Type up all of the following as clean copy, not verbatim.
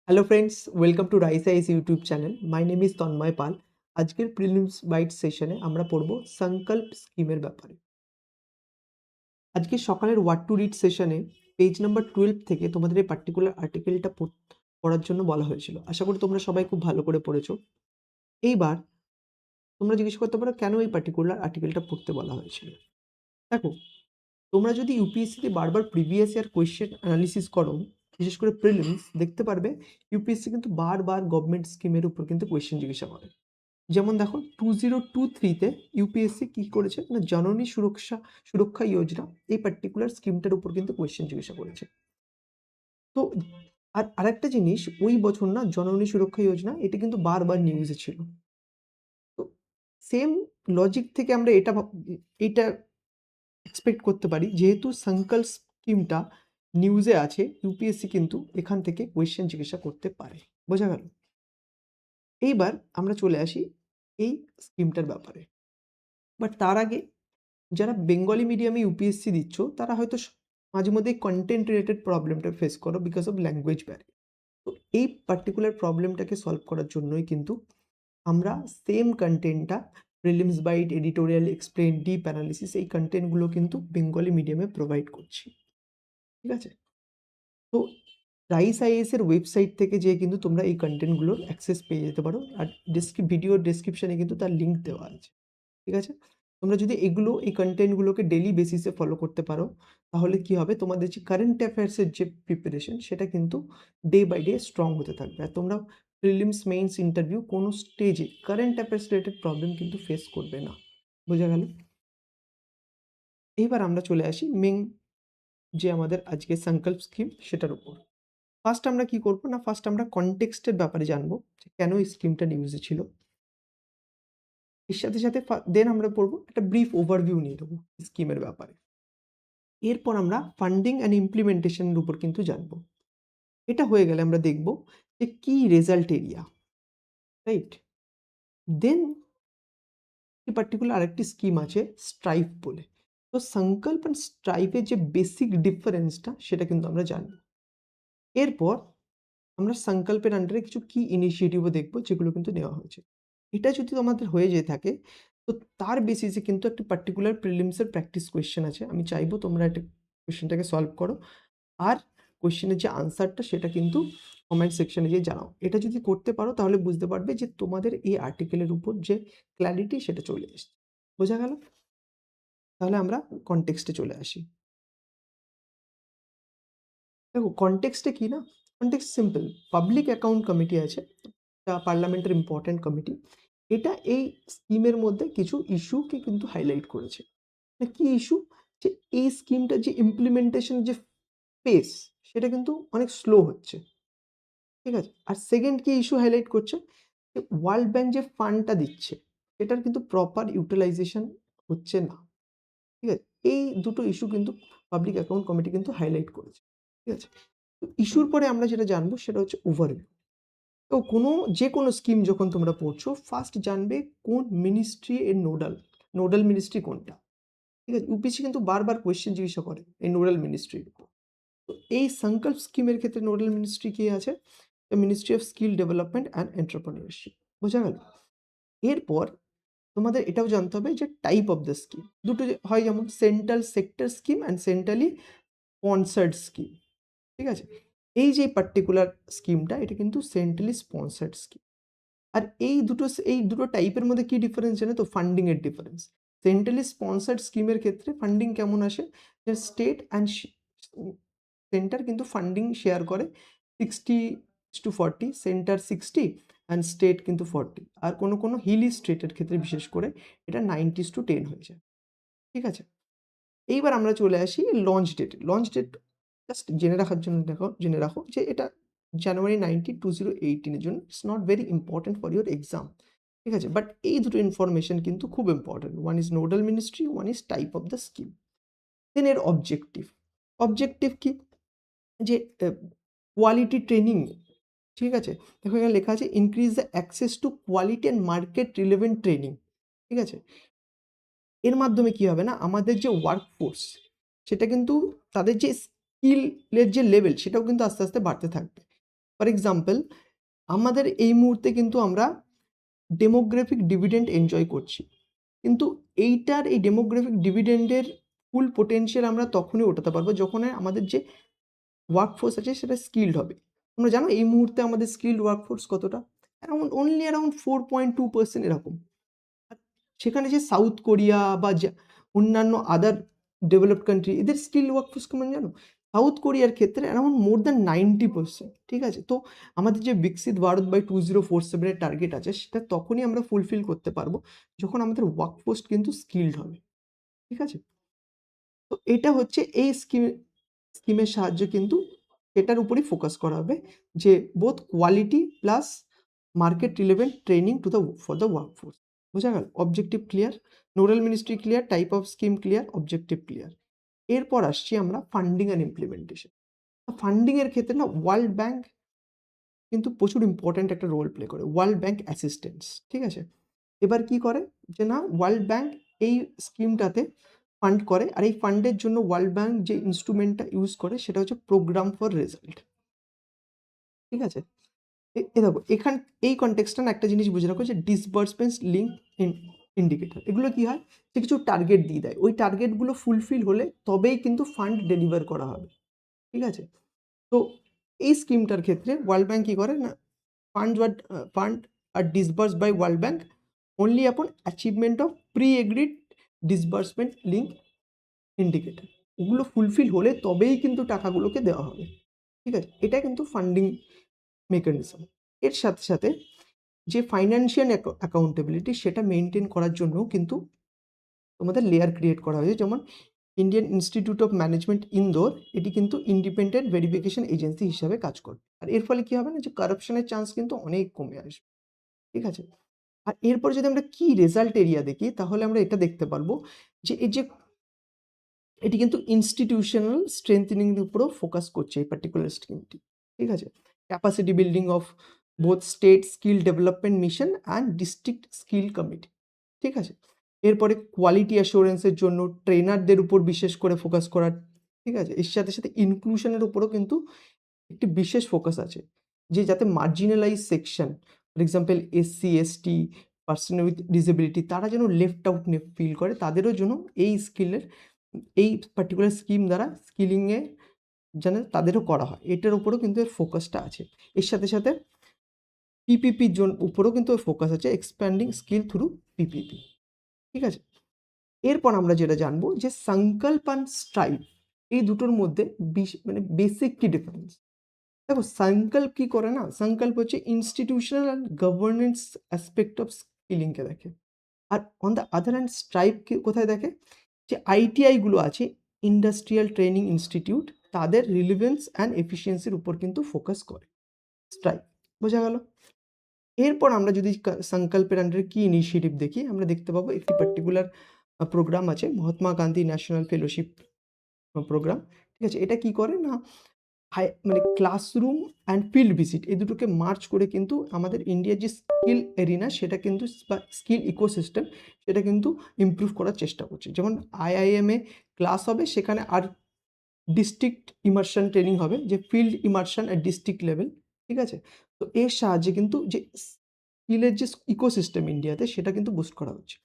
Hello friends, welcome to rice ice YouTube channel. My name is Tanmay Pal. আজকের prelims byte সেশনে আমরা পড়ব সংকল্প স্কিমের ব্যাপারে। আজকে সকালের ওয়াট টু রিড সেশনে পেজ নাম্বার 12 থেকে তোমাদের এই পার্টিকুলার আর্টিকেলটা পড়ার জন্য বলা হয়েছিল। আশা করি তোমরা সবাই খুব ভালো করে পড়েছো। এইবার তোমরা জিজ্ঞেস করতে পারো কেন এই পার্টিকুলার আর্টিকেলটা পড়তে বলা হয়েছিল। দেখো, তোমরা যদি ইউপিএসসিতে বারবার প্রিভিয়াস ইয়ার কোয়েশ্চেন অ্যানালিসিস করো, বিশেষ করে প্রিলিমস, দেখতে পারবে ইউপিএসসি কিন্তু বারবার গভর্নমেন্ট স্কিমের উপর কিন্তু কোয়েশ্চেন জিজ্ঞাসা করে। যেমন দেখো 2023-তে ইউপিএসসি কি করেছে না, জননী সুরক্ষা যোজনা এই পার্টিকুলার স্কিমটার উপর কিন্তু কোয়েশ্চেন জিজ্ঞাসা করেছে। তো আর আরেকটা জিনিস, ওই বছর না জননী সুরক্ষা যোজনা এটা কিন্তু বারবার নিউজে ছিল। তো সেম লজিক থেকে আমরা এটা এক্সপেক্ট করতে পারি, যেহেতু সংকল্প স্কিমটা নিউজে আছে, ইউপিএসসি কিন্তু এখান থেকে কোয়েশ্চেন জিজ্ঞাসা করতে পারে। বোঝা গেল? এইবার আমরা চলে আসি এই স্কিমটার ব্যাপারে। বাট তার আগে, যারা বেঙ্গলি মিডিয়ামে ইউপিএসসি দিচ্ছ তারা হয়তো মাঝে মধ্যে কন্টেন্ট রিলেটেড প্রবলেমটা ফেস করো বিকজ অফ ল্যাঙ্গুয়েজ ব্যারিয়ার। তো এই পার্টিকুলার প্রবলেমটাকে সলভ করার জন্যই কিন্তু আমরা সেম কন্টেন্টটা prelims bite, editorial, explain, deep analysis এই কন্টেন্টগুলো কিন্তু বেঙ্গলি মিডিয়ামে প্রোভাইড করছি। ঠিক আছে? তো রাইস আইএস এর ওয়েবসাইট থেকে যেয়ে কিন্তু তোমরা এই কন্টেন্টগুলোর অ্যাক্সেস পেয়ে যেতে পারো। আর ভিডিওর ডেসক্রিপশনে কিন্তু তার লিঙ্ক দেওয়া আছে। ঠিক আছে? তোমরা যদি এই কন্টেন্টগুলোকে ডেইলি বেসিসে ফলো করতে পারো, তাহলে কি হবে, তোমাদের যে কারেন্ট অ্যাফেয়ার্সের যে প্রিপারেশন সেটা কিন্তু ডে বাই ডে স্ট্রং হতে থাকবে। আর তোমরা প্রিলিমস, মেইনস, ইন্টারভিউ কোনো স্টেজে কারেন্ট অ্যাফেয়ার্স রিলেটেড প্রবলেম কিন্তু ফেস করবে না। বোঝা গেল? এইবার আমরা চলে আসি মেইন যে আমাদের আজকে সংকল্প স্কিম সেটার উপর। ফার্স্ট আমরা কি করব না, ফার্স্ট আমরা কনটেক্সটের ব্যাপারে জানবো যে কেন এই স্কিমটা নিউজে ছিল। এর সাথে সাথে দেন আমরা পড়বো একটা ব্রিফ ওভারভিউ নিয়ে নেবো স্কিমের ব্যাপারে। এরপর আমরা ফান্ডিং অ্যান্ড ইমপ্লিমেন্টেশনের উপর কিন্তু জানবো। এটা হয়ে গেলে আমরা দেখব যে কি রেজাল্ট এরিয়া, রাইট? দেন এই পার্টিকুলার আরেকটি স্কিম আছে স্ট্রাইপ বলে। তো সংকল্প অ্যান্ড স্ট্রাইপের যে বেসিক ডিফারেন্সটা সেটা কিন্তু আমরা জানবো। এরপর আমরা সংকল্পের আন্ডারে কিছু কি ইনিশিয়েটিভও দেখবো যেগুলো কিন্তু নেওয়া হয়েছে। এটা যদি আমাদের হয়ে যেয়ে থাকে, তো তার বেসিসে কিন্তু একটা পার্টিকুলার প্রিলিমসের প্র্যাকটিস কোয়েশ্চেন আছে। আমি চাইবো তোমরা একটা কোয়েশ্চেনটাকে সলভ করো, আর কোয়েশ্চেনের যে আনসারটা সেটা কিন্তু কমেন্ট সেকশনে গিয়ে জানাও। এটা যদি করতে পারো তাহলে বুঝতে পারবে যে তোমাদের এই আর্টিকেলের উপর যে ক্ল্যারিটি সেটা চলে এসছে। বোঝা গেল? তাহলে আমরা কনটেক্সটে চলে আসি। দেখো কনটেক্সটে কি না, context simple. Public account committee আছে, পার্লামেন্টের ইম্পর্টেন্ট কমিটি। এটা এই স্কিমের মধ্যে কিছু ইস্যুকে কিন্তু হাইলাইট করেছে। কি ইস্যু? যে এই স্কিমটা যে ইমপ্লিমেন্টেশন যে পেস সেটা কিন্তু অনেক স্লো হচ্ছে। ঠিক আছে? আর সেকেন্ড কি ইস্যু হাইলাইট করছে, যে ওয়ার্ল্ড ব্যাংক যে ফান্ডটা দিচ্ছে সেটার কিন্তু প্রপার ইউটিলাইজেশন হচ্ছে না। ঠিক আছে? এই দুটো ইস্যু কিন্তু পাবলিক অ্যাকাউন্ট কমিটি কিন্তু হাইলাইট করেছে। ঠিক আছে? তো ইস্যুর পরে আমরা যেটা জানবো সেটা হচ্ছে ওভারভিউ। তো যে কোনো স্কিম যখন তোমরা পড়ছো, ফার্স্ট জানবে কোন মিনিস্ট্রি এর নোডাল মিনিস্ট্রি কোনটা। ঠিক আছে? ইউপিএসসি কিন্তু বারবার কোয়েশ্চেন জিজ্ঞাসা করে এই নোডাল মিনিস্ট্রির উপর। তো এই সংকল্প স্কিমের ক্ষেত্রে নোডাল মিনিস্ট্রি কি আছে? Ministry of skill development and entrepreneurship. বোঝা গেল? এরপর তোমাদের এটাও জানতে হবে যে টাইপ অফ দ্য স্কিম। দুটো হয়, যেমন central sector scheme and centrally sponsored scheme. ঠিক আছে? এই যে পার্টিকুলার স্কিমটা এটা কিন্তু সেন্ট্রালি স্পন্সার্ড স্কিম। আর এই দুটো টাইপের মধ্যে কি ডিফারেন্স জানো তো? ফান্ডিং এর ডিফারেন্স। সেন্ট্রালি স্পন্সার্ড স্কিমের ক্ষেত্রে ফান্ডিং কেমন আসে, যে স্টেট অ্যান্ড সেন্টার কিন্তু ফান্ডিং শেয়ার করে 60:40, সেন্টার 60 অ্যান্ড স্টেট কিন্তু 40। আর কোনো হিলি স্টেটের ক্ষেত্রে বিশেষ করে এটা 90:10 হয়ে যায়। ঠিক আছে? এইবার আমরা চলে আসি লঞ্চ ডেটে। লঞ্চ ডেট জাস্ট জেনে রাখো যে এটা জানুয়ারি 19, 2018 এর জন্য। It's not very important for your exam. ঠিক আছে? বাট এই দুটো ইনফরমেশন কিন্তু খুব important. One is nodal ministry, one is type of the scheme. Then এর অবজেক্টিভ। অবজেক্টিভ কি? যে কোয়ালিটি ট্রেনিং। ঠিক আছে? দেখো এখানে লেখা আছে increase the access to quality and market relevant training. ঠিক আছে? এর মাধ্যমে কি হবে না, আমাদের যে ওয়ার্কফোর্স সেটা কিন্তু তাদের যে স্কিলের যে লেভেল সেটাও কিন্তু আস্তে আস্তে বাড়তে থাকবে। ফর এক্সাম্পল আমাদের এই মুহূর্তে কিন্তু আমরা ডেমোগ্রাফিক ডিভিডেন্ড এনজয় করছি, কিন্তু এই ডেমোগ্রাফিক ডিভিডেন্ডের ফুল পোটেনশিয়াল আমরা তখনই ওঠাতে পারবো যখন আমাদের যে ওয়ার্কফোর্স আছে সেটা স্কিলড হবে। তোমরা জানো এই মুহূর্তে আমাদের স্কিলড ওয়ার্কফোর্স কতটা? অনলি অ্যারাউন্ড 4.2% এরকম। আর সেখানে যে সাউথ কোরিয়া বা অন্যান্য আদার ডেভেলপড কান্ট্রি, এদের স্কিল ওয়ার্কফোর্স কেমন জানো? সাউথ কোরিয়ার ক্ষেত্রে অ্যারাউন্ড মোর দ্যান 90%। ঠিক আছে, তো আমাদের যে বিকশিত ভারত বাই 2047 টার্গেট আছে সেটা তখনই আমরা ফুলফিল করতে পারবো যখন আমাদের ওয়ার্কফোর্স কিন্তু স্কিলড হবে। ঠিক আছে, তো এটা হচ্ছে এই স্কিমের সাহায্যে কিন্তু এটার উপরই ফোকাস করা হবে যে both quality plus market relevant training to the for the workforce. বোঝা গেল? Objective clear, nodal ministry clear, type of scheme clear, objective clear. এরপর আসছি আমরা ফান্ডিং অ্যান্ড ইমপ্লিমেন্টেশন। ফান্ডিং এর ক্ষেত্রে না ওয়ার্ল্ড ব্যাংক কিন্তু প্রচুর ইম্পর্ট্যান্ট একটা রোল প্লে করে, ওয়ার্ল্ড ব্যাংক অ্যাসিস্ট্যান্স। ঠিক আছে, এবার কি করে যে না ওয়ার্ল্ড ব্যাংক এই স্কিমটাতে ফান্ড করে, আর এই ফান্ডের জন্য ওয়ার্ল্ড ব্যাংক যে ইনস্ট্রুমেন্টটা ইউজ করে সেটা হচ্ছে প্রোগ্রাম ফর রেজাল্ট। ঠিক আছে, দেখো এই কনটেক্সটে না একটা জিনিস বুঝে রাখো যে ডিসবার্সমেন্টস লিঙ্ক ইন্ডিকেটর, এগুলো কি হয় যে কিছু টার্গেট দিয়ে দেয়, ওই টার্গেটগুলো ফুলফিল হলে তবেই কিন্তু ফান্ড ডেলিভার করা হবে। ঠিক আছে, তো এই স্কিমটার ক্ষেত্রে ওয়ার্ল্ড ব্যাংক কি করে না ফান্ড আর disburse by world bank only upon achievement of pre-agreed disbursement link indicator, ওগুলো ফুলফিল হলে তবেই কিন্তু টাকাগুলোকে দেওয়া হবে। ঠিক আছে, এটা কিন্তু ফান্ডিং মেকানিজম। এর সাথে সাথে যে ফাইন্যান্সিয়াল অ্যাকাউন্টেবিলিটি সেটা মেনটেন করার জন্য কিন্তু তোমাদের লেয়ার ক্রিয়েট করা হয়েছে, যেমন Indian institute of management Indore, এটি কিন্তু ইন্ডিপেন্ডেন্ট ভেরিফিকেশন এজেন্সি হিসাবে কাজ করবে। আর এর ফলে কি হবে না যে কারাপশনের চান্স কিন্তু অনেক কমে আসবে। ঠিক আছে, আর এরপরে যদি আমরা কি রেজাল্ট এরিয়া দেখি তাহলে আমরা এটা দেখতে পারবো যে এটি কিন্তু ইনস্টিটিউশনাল স্ট্রেংথেনিং এর উপরও ফোকাস করছে এই পার্টিকুলার স্কিমটি। ঠিক আছে, capacity building of both state skill development mission and district skill committee. ঠিক আছে, এরপরে কোয়ালিটি অ্যাসুরেন্সের জন্য ট্রেনারদের উপর বিশেষ করে ফোকাস করার। ঠিক আছে, এর সাথে সাথে ইনক্লুশনের উপরও কিন্তু একটি বিশেষ ফোকাস আছে, যে যাতে marginalise section, for example SC ST, person with disability, তারা যেন লেফট আউট ফিল করে, তাদেরও জন্য এই পার্টিকুলার স্কিম দ্বারা স্কিলিংয়ে যেন তাদেরও করা হয়, এটার উপরেও কিন্তু এর ফোকাসটা আছে। এর সাথে সাথে পিপিপির উপরেও কিন্তু এর ফোকাস আছে, এক্সপ্যান্ডিং স্কিল থ্রু পিপিপি। ঠিক আছে, এরপর আমরা যেটা জানবো যে সংকল্প অ্যান্ড স্ট্রাইভ, এই দুটোর মধ্যে মানে বেসিক কি ডিফারেন্স। দেখো সংকল্প কি করে না, সংকল্প হচ্ছে institutional and governance aspect of স্কিলিংকে দেখে, আর on the other hand strive কোথায় দেখে, যে আইটিআইগুলো আছে, ইন্ডাস্ট্রিয়াল ট্রেনিং ইনস্টিটিউট, তাদের রিলিভেন্স অ্যান্ড এফিসিয়েন্সির উপর কিন্তু ফোকাস করে স্ট্রাইভ। বোঝা গেল? এরপর আমরা যদি সংকল্পের আন্ডারে কি ইনিশিয়েটিভ দেখি, আমরা দেখতে পাবো একটি পার্টিকুলার প্রোগ্রাম আছে, Mahatma Gandhi national fellowship programme. ঠিক আছে, এটা কি করে না মানে ক্লাসরুম অ্যান্ড ফিল্ড ভিজিট এই দুটোকে মার্চ করে কিন্তু আমাদের ইন্ডিয়ার যে স্কিল এরিনা সেটা কিন্তু বা স্কিল ইকোসিস্টেম সেটা কিন্তু ইমপ্রুভ করার চেষ্টা করছে। যেমন আইআইএমে ক্লাস হবে, সেখানে আর ডিস্ট্রিক্ট ইমার্শন ট্রেনিং হবে, যে field immersion at district level. ঠিক আছে, তো এর সাহায্যে কিন্তু যে স্কিলের যে ইকোসিস্টেম ইন্ডিয়াতে সেটা কিন্তু বুস্ট করা হচ্ছে।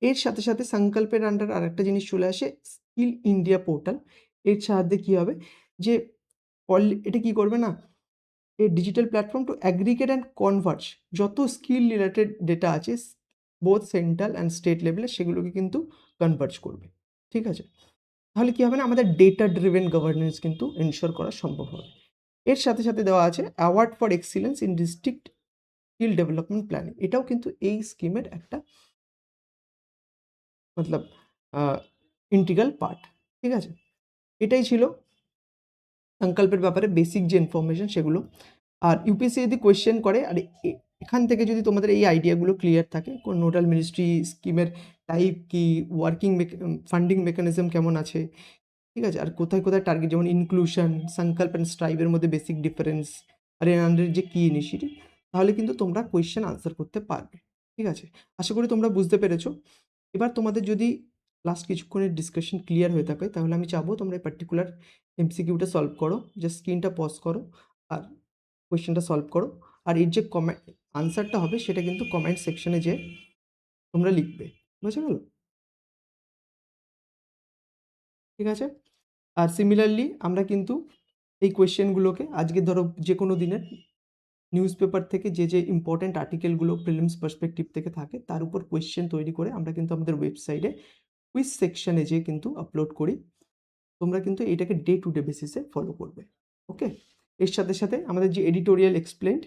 এর সাথে সাথে সংকল্পের আন্ডার আরেকটা জিনিস চলে আসে, স্কিল ইন্ডিয়া পোর্টাল। এর সাহায্যে কি হবে যে এটা কি করবে না, এই digital platform to aggregate and converge যত স্কিল রিলেটেড ডেটা আছে বোথ সেন্ট্রাল অ্যান্ড স্টেট লেভেলে, সেগুলোকে কিন্তু কনভার্জ করবে। ঠিক আছে, তাহলে কি হবে না, আমাদের ডেটা ড্রিভেন গভর্নেন্স কিন্তু এনশিওর করা সম্ভব হবে। এর সাথে সাথে দেওয়া আছে award for excellence in district skill development planning, এটাও কিন্তু এই স্কিমের একটা মতলব ইন্টিগ্রাল পার্ট। ঠিক আছে, এটাই ছিল সংকল্পের ব্যাপারে বেসিক যে ইনফরমেশন সেগুলো। আর ইউপিএসসি যদি কোয়েশ্চেন করে, আর এখান থেকে যদি তোমাদের এই আইডিয়াগুলো ক্লিয়ার থাকে, কোন নোডাল মিনিস্ট্রি স্কিমের টাইপ কি, ওয়ার্কিং ফান্ডিং মেকানিজম কেমন আছে, ঠিক আছে, আর কোথায় কোথায় টার্গেট, যেমন ইনক্লুশন, সংকল্প অ্যান্ড স্ট্রাইভের মধ্যে বেসিক ডিফারেন্স, আর এর আন্ডারে যে কি ইনিশিয়েটিভ, তাহলে কিন্তু তোমরা কোয়েশ্চেন আনসার করতে পারবে। ঠিক আছে, আশা করি তোমরা বুঝতে পেরেছো। এবার তোমাদের যদি লাস্ট কিছুক্ষণের ডিসকাশন ক্লিয়ার হয়ে থাকে তাহলে আমি চাবো তোমরা এই পার্টিকুলার এমসিকিউটা সলভ করো, জাস্ট স্ক্রিনটা পজ করো আর কোয়েশ্চেনটা সলভ করো। আর এর যে আনসারটা হবে সেটা কিন্তু কমেন্ট সেকশনে যেয়ে তোমরা লিখবে। বুঝা গেল? ঠিক আছে? আর সিমিলারলি আমরা কিন্তু এই কোয়েশ্চেনগুলোকে আজকে ধরো যেকোনো দিনের নিউজপেপার থেকে যে ইম্পর্টেন্ট আর্টিকেলগুলো প্রিলিমস পার্সপেক্টিভ থেকে থাকে তার উপর কোয়েশ্চেন তৈরি করে আমরা কিন্তু আমাদের ওয়েবসাইটে কুইজ সেকশনে যেয়ে কিন্তু আপলোড করি। তোমরা কিন্তু এটাকে ডে টু ডে বেসিসে ফলো করবে। ওকে? এর সাথে, সাথে আমাদের যে এডিটোরিয়াল এক্সপ্লেইনড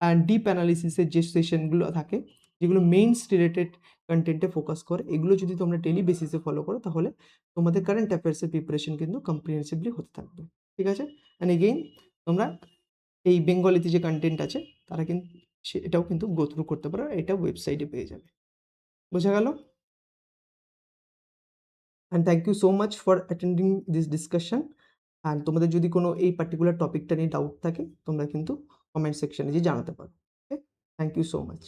অ্যান্ড ডিপ অ্যানালিসিসের যে সেশনগুলো থাকে, যেগুলো মেইনস রিলেটেড কনটেন্টে ফোকাস করে, এগুলো যদি তোমরা ডেইলি বেসিসে ফলো করো তাহলে তোমাদের কারেন্ট অ্যাফেয়ার্সের প্রিপারেশন কিন্তু কম্প্রিহেন্সিভলি হতে থাকবে। ঠিক আছে? অ্যান্ড এগেইন তোমরা এই বেঙ্গলিতে যে কনটেন্ট আছে তারা কিন্তু এটাও কিন্তু গো থ্রু করতে পারো। এটা ওয়েবসাইটে পেয়ে যাবে। বোঝা গেল? And thank you so much for attending this discussion. And তোমাদের যদি কোনো এই পার্টিকুলার টপিকটা নিয়ে ডাউট থাকে তোমরা কিন্তু কমেন্ট সেকশনে যেয়ে জানাতে পারো। Okay? Thank you so much.